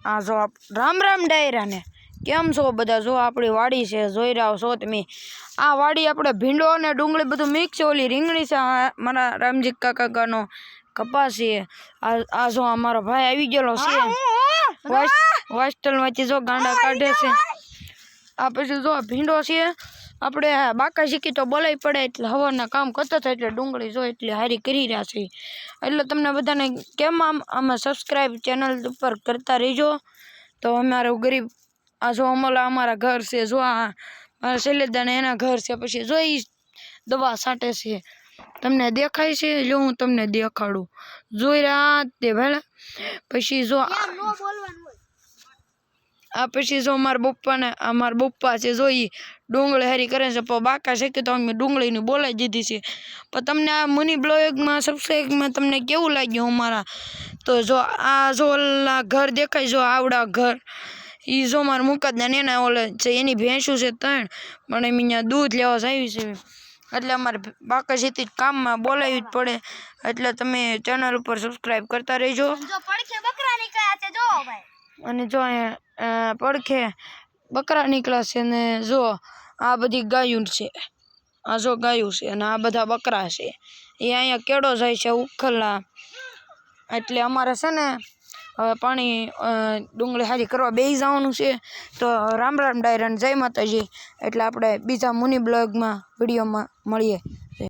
આ જો રામ રામ ડાયરા ને કેમ છો બધા? જો આપણી વાડી છે, જોઈ રહ્યા છો તમે. આ વાડી આપણે ભીંડો અને ડુંગળી બધું મિક્સ છે. ઓલી રીંગણી છે, મારા રામજી કાકાનો કપાસ છે. આ જો અમારો ભાઈ આવી ગયેલો છે હોસ્ટેલમાંથી, જો ગાંડા કાઢે છે. આ પછી જો ભીંડો છે. આપણે બાકા શીખી તો બોલાવી પડે, એટલે હવારના કામ કરતા થાય એટલે ડુંગળી જો એટલે હારી કરી રહ્યા છે. એટલે તમને બધાને કેમ અમે સબસ્ક્રાઈબ ચેનલ ઉપર કરતા રહીજો. તો અમારું ગરીબ આ જો અમારા ઘર છે, જો આ મારા શૈલેષદાને એના ઘર છે. પછી જો એ દવા છાંટે છે, તમને દેખાય છે? જો હું તમને દેખાડું, જોઈ રહ્યા તે ભેળા. પછી જો આ પછી જો અમારા પપ્પા છે, જો એ ડુંગળી હારી કરે છે. પણ બાકા છે કે તો અમે ડુંગળીની બોલાવી દીધી છે. પણ તમને આ મની બ્લોગમાં સબસ્ક્રાઈબમાં તમને કેવું લાગ્યું અમારા? તો જો આ જો ઓલા ઘર દેખાય, જો આવડા ઘર એ જો મારા મુકાદને એના ઓલે છે, એની ભેંસું છે 3, પણ એમ અહીંયા દૂધ લેવા આવી છે. એટલે અમારે બાકા જેથી કામમાં બોલાવી જ પડે. એટલે તમે ચેનલ ઉપર સબસ્ક્રાઈબ કરતા રહેજો. અને જો અહીંયા પડખે બકરા નીકળ્યા છે. ને જો આ બધી ગાયું છે, આ જો ગાયું છે, અને આ બધા બકરા છે. એ અહીંયા કેળો જાય છે ઉખલા. એટલે અમારે છે ને હવે પાણી ડુંગળી હારી કરવા બેસી જવાનું છે. તો રામ રામ ડાયરા, જય માતાજી. એટલે આપણે બીજા મુની બ્લોગમાં વિડીયોમાં મળીએ.